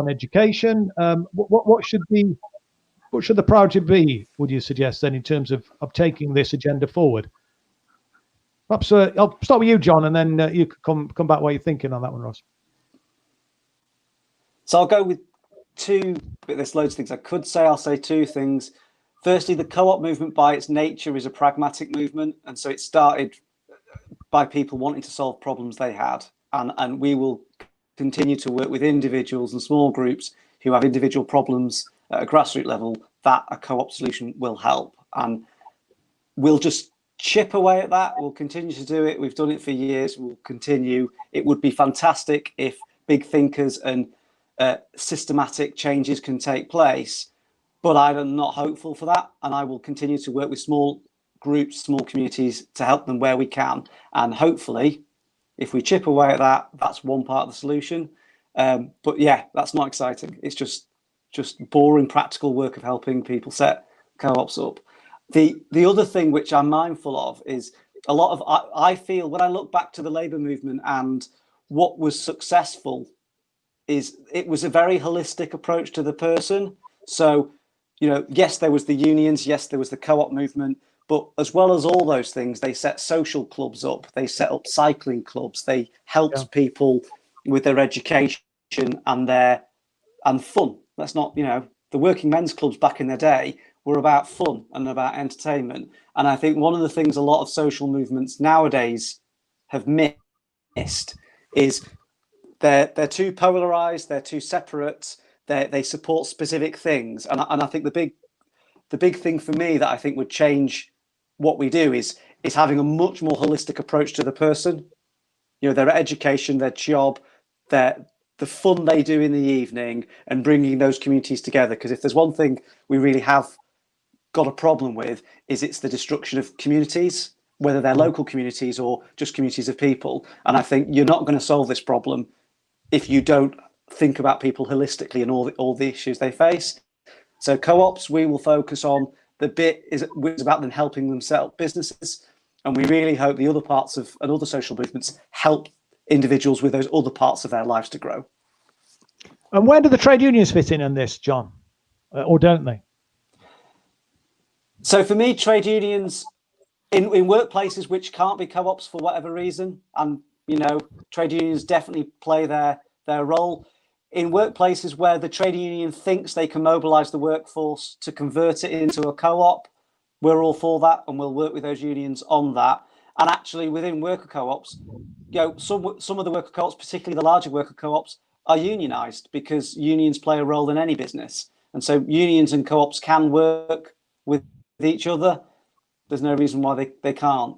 education? What should the priority be, would you suggest then, in terms of taking this agenda forward? Perhaps I'll start with you, John, and then you can come back what you're thinking on that one, Ross. So I'll go with two, but there's loads of things I could say. I'll say two things. Firstly, the co-op movement by its nature is a pragmatic movement. And so it started by people wanting to solve problems they had. And we will continue to work with individuals and small groups who have individual problems at a grassroots level that a co-op solution will help. And we'll just chip away at that. We'll continue to do it. We've done it for years. We'll continue. It would be fantastic if big thinkers and systematic changes can take place, but I'm not hopeful for that, and I will continue to work with small groups, small communities to help them where we can. And hopefully, if we chip away at that, that's one part of the solution. But yeah, that's not exciting. It's just boring practical work of helping people set co-ops up. The other thing which I'm mindful of is a lot of, I feel when I look back to the labour movement and what was successful is it was a very holistic approach to the person. So, you know, yes, there was the unions, yes, there was the co-op movement, but as well as all those things, they set social clubs up, they set up cycling clubs, they helped people with their education and fun. That's not, you know, the working men's clubs back in the day were about fun and about entertainment. And I think one of the things a lot of social movements nowadays have missed is they're too polarized, they're too separate, they support specific things. And I think the big thing for me that I think would change what we do is having a much more holistic approach to the person. You know, their education, their job, the fun they do in the evening, and bringing those communities together. Because if there's one thing we really have got a problem with, is it's the destruction of communities. whether they're local communities or just communities of people. And I think you're not going to solve this problem if you don't think about people holistically and all the issues they face. So co-ops, we will focus on the bit is about them helping themselves, businesses, and we really hope the other parts of and other social movements help individuals with those other parts of their lives to grow. And where do the trade unions fit in this, John, or don't they? So for me, trade unions in workplaces which can't be co-ops for whatever reason, and trade unions definitely play their role. In workplaces where the trade union thinks they can mobilize the workforce to convert it into a co-op, we're all for that, and we'll work with those unions on that. And actually, within worker co-ops, some of the worker co-ops, particularly the larger worker co-ops, are unionized because unions play a role in any business. And so unions and co-ops can work with each other. There's no reason why they can't.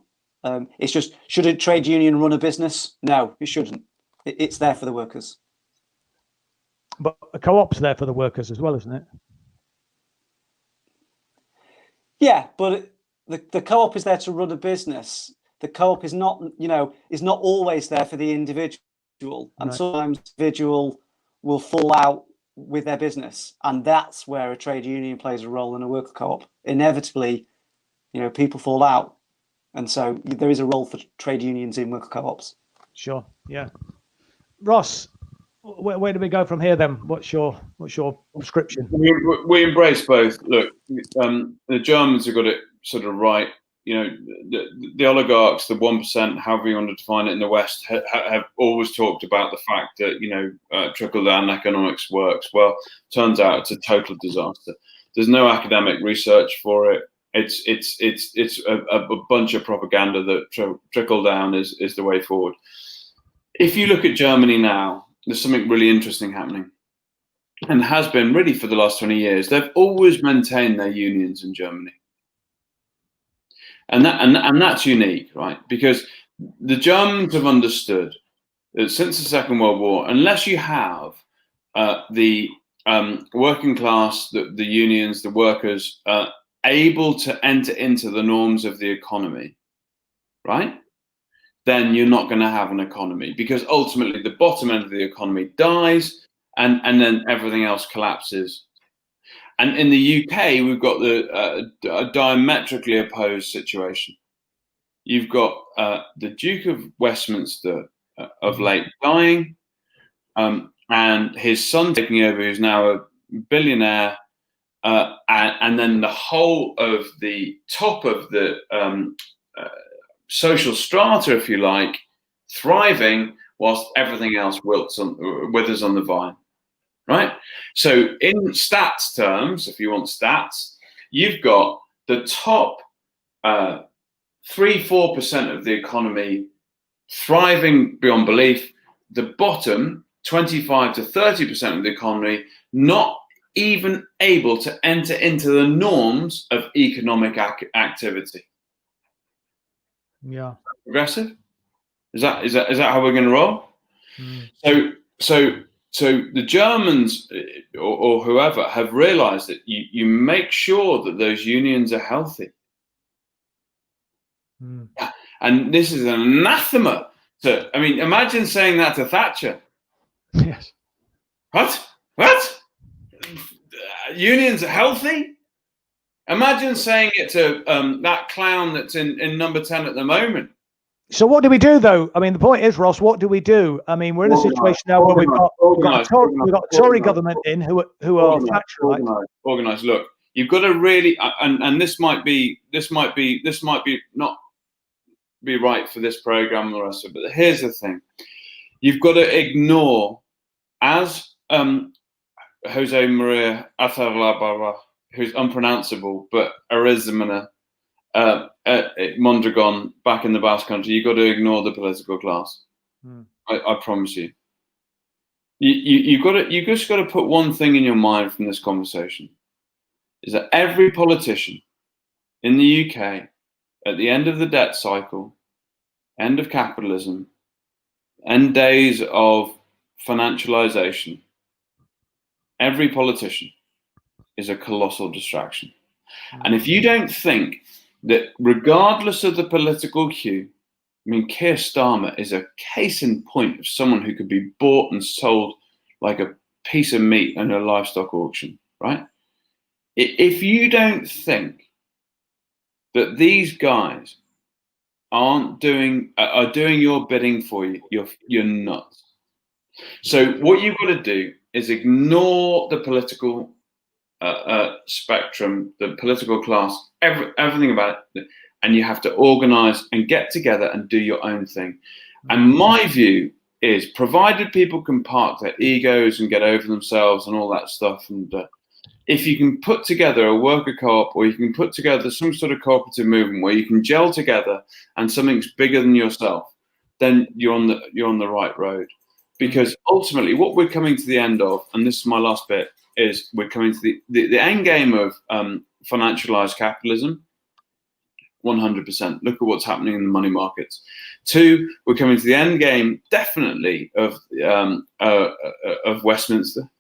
It's just, should a trade union run a business? No, it shouldn't. It's there for the workers. But a co-op's there for the workers as well, isn't it? Yeah, but the co-op is there to run a business. The co-op is not always there for the individual, and Right. sometimes the individual will fall out with their business, and that's where a trade union plays a role in a worker co-op. Inevitably, people fall out, and so there is a role for trade unions in worker co-ops. Sure. Yeah. Ross, where do we go from here then? What's your prescription? We embrace both. Look, the Germans have got it sort of right. The oligarchs, the 1%, however you want to define it in the West, have always talked about the fact that trickle-down economics works. Well, turns out it's a total disaster. There's no academic research for it. It's a bunch of propaganda that trickle-down is the way forward. If you look at Germany now, there's something really interesting happening, and has been really for the last 20 years. They've always maintained their unions in Germany, and that's unique, right? Because the Germans have understood that since the Second World War, unless you have the working class, the unions, the workers able to enter into the norms of the economy, right? Then you're not going to have an economy, because ultimately the bottom end of the economy dies and then everything else collapses. And in the UK, we've got a diametrically opposed situation. You've got the Duke of Westminster of late dying, and his son taking over, who's now a billionaire, and then the whole of the top of the social strata, if you like, thriving, whilst everything else withers on the vine, right? So in stats terms, if you want stats, you've got the top 3-4% of the economy thriving beyond belief, the bottom 25 to 30% of the economy not even able to enter into the norms of economic activity. Yeah. Progressive? Is that how we're going to roll? So the Germans or whoever have realised that you make sure that those unions are healthy, and this is an anathema to. I mean, imagine saying that to Thatcher. Yes. What? Unions are healthy? Imagine saying it to that clown that's in number 10 at the moment. So what do we do, though? I mean, the point is, Ross, what do we do? I mean, we're in a situation now where we've got a Tory government in who are Thatcherite. Organised. Look, you've got to really, and this might be not be right for this program and the rest of it. But here's the thing: you've got to ignore, as Jose Maria Azarlabara, who's unpronounceable, but Arizmana, Mondragon back in the Basque Country, you've got to ignore the political class. I promise you. You just got to put one thing in your mind from this conversation: is that every politician in the UK, at the end of the debt cycle, end of capitalism, end days of financialization, every politician is a colossal distraction. And if you don't think that regardless of the political hue, I mean, Keir Starmer is a case in point of someone who could be bought and sold like a piece of meat in a livestock auction, right? If you don't think that these guys are doing your bidding for you, you're nuts. So what you've got to do is ignore the political spectrum, the political class, everything about it, and you have to organize and get together and do your own thing. And my view is, provided people can park their egos and get over themselves and all that stuff, and if you can put together a worker co-op, or you can put together some sort of cooperative movement where you can gel together and something's bigger than yourself, then you're on the right road. Because ultimately what we're coming to the end of, and this is my last bit, is we're coming to the end game of financialized capitalism. 100%. Look at what's happening in the money markets. 2, we're coming to the end game, definitely, of Westminster.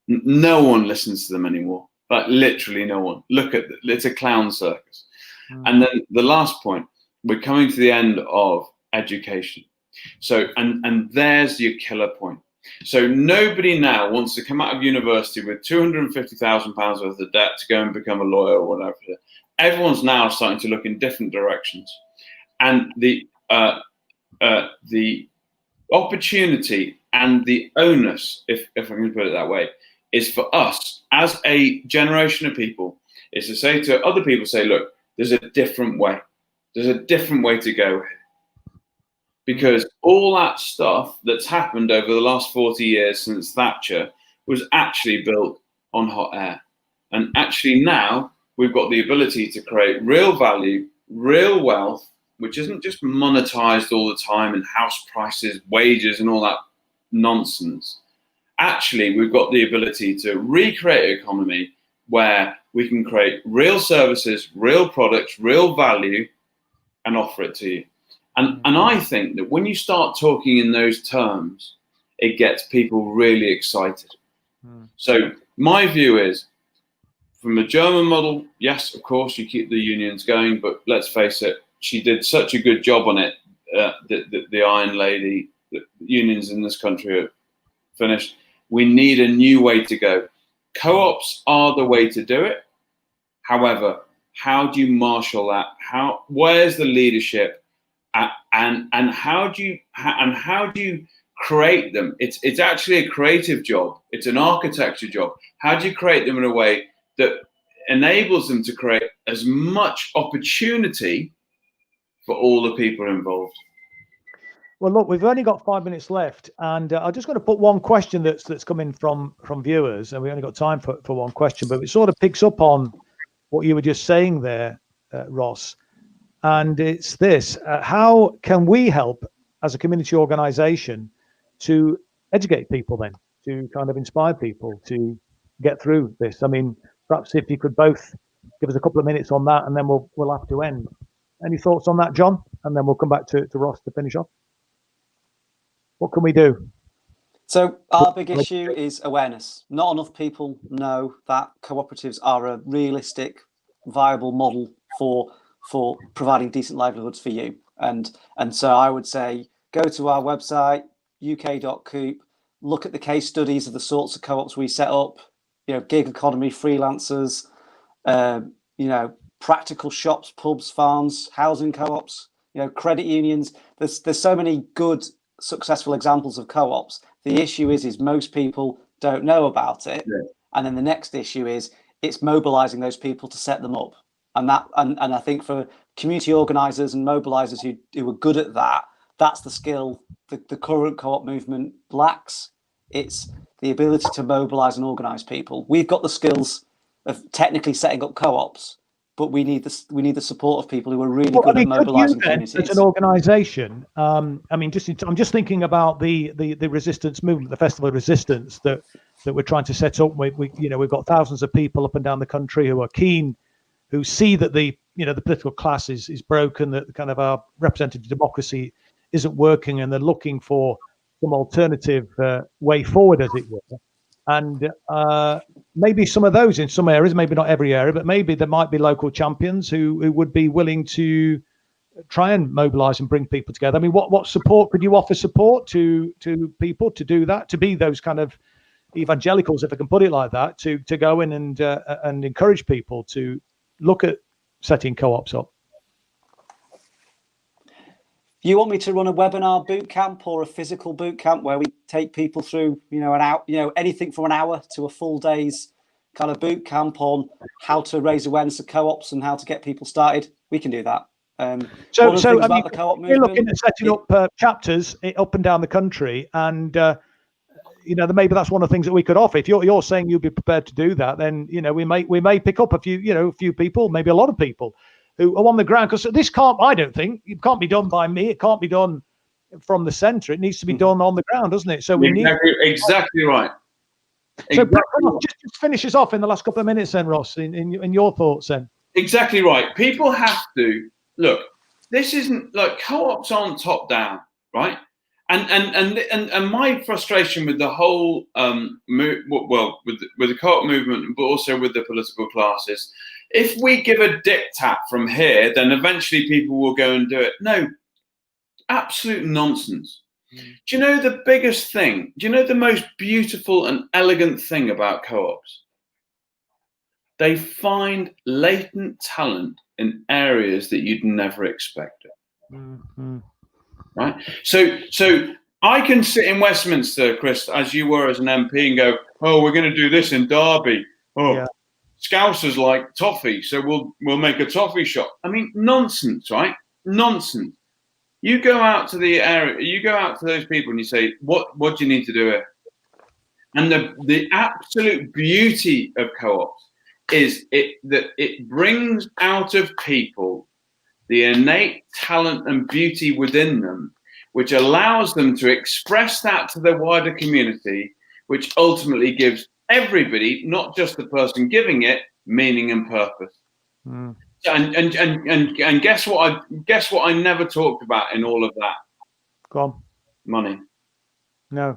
No one listens to them anymore. Like, literally no one. Look at it's a clown circus. And then the last point, we're coming to the end of education. So, and there's your killer point. So nobody now wants to come out of university with £250,000 worth of debt to go and become a lawyer or whatever. Everyone's now starting to look in different directions, and the opportunity and the onus, if I can put it that way, is for us as a generation of people, is to say to other people, say, look, there's a different way. There's a different way to go here. Because all that stuff that's happened over the last 40 years since Thatcher was actually built on hot air. And actually now we've got the ability to create real value, real wealth, which isn't just monetized all the time in house prices, wages, and all that nonsense. Actually, we've got the ability to recreate an economy where we can create real services, real products, real value, and offer it to you. And I think that when you start talking in those terms, it gets people really excited. So my view is, from the German model, yes, of course, you keep the unions going, but let's face it, she did such a good job on it, the Iron Lady. The unions in this country are finished. We need a new way to go. Co-ops are the way to do it. However, how do you marshal that? Where's the leadership? And how do you create them? It's actually a creative job. It's an architecture job. How do you create them in a way that enables them to create as much opportunity for all the people involved? Well, look, we've only got 5 minutes left, and I'm just going to put one question that's coming from viewers, and we only got time for one question, but it sort of picks up on what you were just saying there, Ross. And it's this: how can we help as a community organization to educate people, then to kind of inspire people to get through this? I mean, perhaps if you could both give us a couple of minutes on that, and then we'll have to end. Any thoughts on that, John? And then we'll come back to Ross to finish off. What can we do? So our big issue is awareness. Not enough people know that cooperatives are a realistic, viable model for providing decent livelihoods for you. And so I would say, go to our website, uk.coop, look at the case studies of the sorts of co-ops we set up, gig economy, freelancers, practical shops, pubs, farms, housing co-ops, credit unions. There's so many good, successful examples of co-ops. The issue is most people don't know about it. Yeah. And then the next issue is it's mobilizing those people to set them up. And I think for community organisers and mobilisers who are good at that, that's the skill the current co-op movement lacks. It's the ability to mobilise and organise people. We've got the skills of technically setting up co-ops, but we need the support of people who are really good at mobilising communities. As an organisation, I'm just thinking about the resistance movement, the Festival of Resistance that we're trying to set up. We've got thousands of people up and down the country who are keen, who see that the political class is broken, that kind of our representative democracy isn't working, and they're looking for some alternative way forward, as it were. And maybe some of those in some areas, maybe not every area, but maybe there might be local champions who would be willing to try and mobilize and bring people together. I mean, what support could you offer support to people to do that, to be those kind of evangelicals, if I can put it like that, to go in and encourage people to look at setting co-ops up? You want me to run a webinar boot camp or a physical boot camp where we take people through, an hour, anything from an hour to a full day's kind of boot camp on how to raise awareness of co-ops and how to get people started? We can do that. So I mean, the co-op movement, you're looking at setting up chapters up and down the country, and maybe that's one of the things that we could offer. If you're saying you'd be prepared to do that, then we may pick up a few people, maybe a lot of people who are on the ground, because this I don't think it can't be done by me. It can't be done from the centre. It needs to be done on the ground, doesn't it? So we need exactly right. So just finish us off in the last couple of minutes, then, Ross. In your thoughts, then. Exactly right. People have to look. This isn't like co-ops aren't top down, right? And my frustration with the whole with the co-op movement, but also with the political classes, if we give a diktat from here, then eventually people will go and do it. No, absolute nonsense. Do you know the biggest thing? Do you know the most beautiful and elegant thing about co-ops? They find latent talent in areas that you'd never expect it. Mm-hmm. Right? So I can sit in Westminster, Chris, as you were as an MP, and go, oh, we're going to do this in Derby. Oh, yeah. Scousers like toffee, so we'll make a toffee shop. I mean, nonsense, right? Nonsense. You go out to the area, you go out to those people and you say, what do you need to do here? And the absolute beauty of co-ops is that it brings out of people the innate talent and beauty within them, which allows them to express that to the wider community, which ultimately gives everybody, not just the person giving it, meaning and purpose. Mm. And guess what I never talked about in all of that? Go on. Money. No,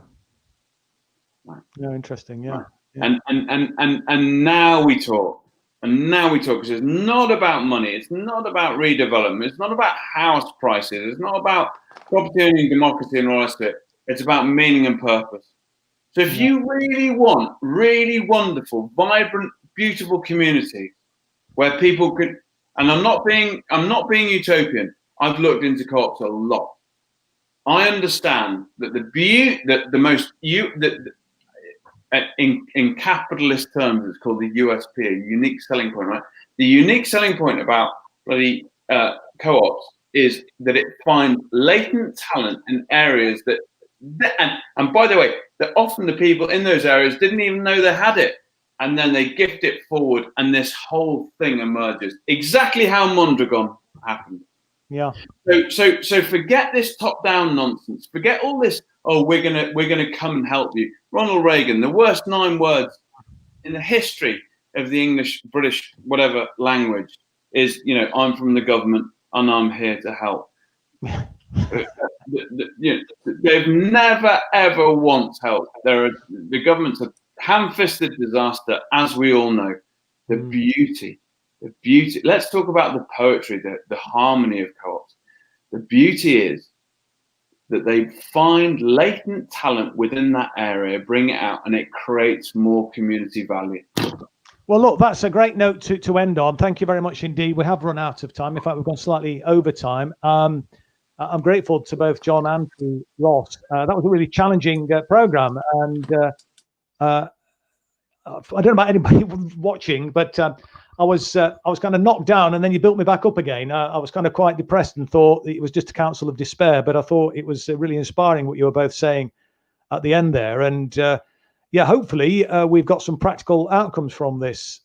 interesting. Yeah. Right. Yeah. And now we talk. And now we talk, because it's not about money. It's not about redevelopment. It's not about house prices. It's not about property owning, democracy, and all the rest of it. It's about meaning and purpose. So if you really want really wonderful, vibrant, beautiful communities where people could, and I'm not being utopian. I've looked into co-ops a lot. I understand that in capitalist terms, it's called the USP, a unique selling point, right? The unique selling point about bloody co-ops is that it finds latent talent in areas that, and by the way, that often the people in those areas didn't even know they had it, and then they gift it forward, and this whole thing emerges. Exactly how Mondragon happened. Yeah. So forget this top-down nonsense. Forget all this. Oh, we're gonna come and help you. Ronald Reagan, the worst 9 words in the history of the English, British, whatever language is, I'm from the government and I'm here to help. They've never ever once helped. The government's a ham-fisted disaster, as we all know. The beauty. Let's talk about the poetry, the harmony of co-ops. The beauty is that they find latent talent within that area, bring it out, and it creates more community value. Well, look, that's a great note to end on. Thank you very much indeed. We have run out of time. In fact, we've gone slightly over time. I'm grateful to both John and to Ross. That was a really challenging program, and I don't know about anybody watching, but I was kind of knocked down, and then you built me back up again. I was kind of quite depressed and thought it was just a counsel of despair, but I thought it was really inspiring what you were both saying at the end there. And hopefully we've got some practical outcomes from this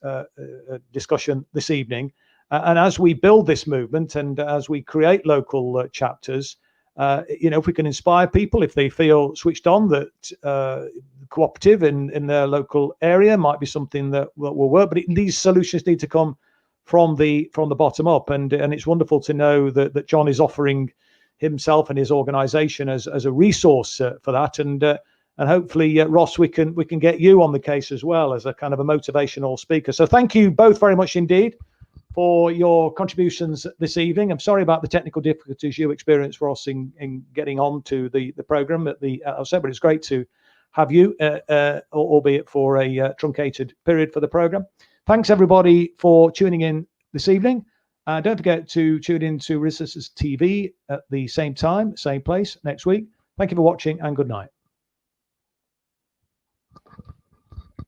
discussion this evening. And as we build this movement and as we create local chapters, if we can inspire people, if they feel switched on, that cooperative in their local area might be something that will work. But these solutions need to come from the bottom up, and it's wonderful to know that John is offering himself and his organisation as a resource for that. And And hopefully, Ross, we can get you on the case as well as a kind of a motivational speaker. So thank you both very much indeed for your contributions this evening. I'm sorry about the technical difficulties you experienced, Ross, in getting on to the program at the outset, but it's great to have you, albeit for a truncated period for the program. Thanks everybody for tuning in this evening. Don't forget to tune in to Resistance TV at the same time, same place next week. Thank you for watching, and good night.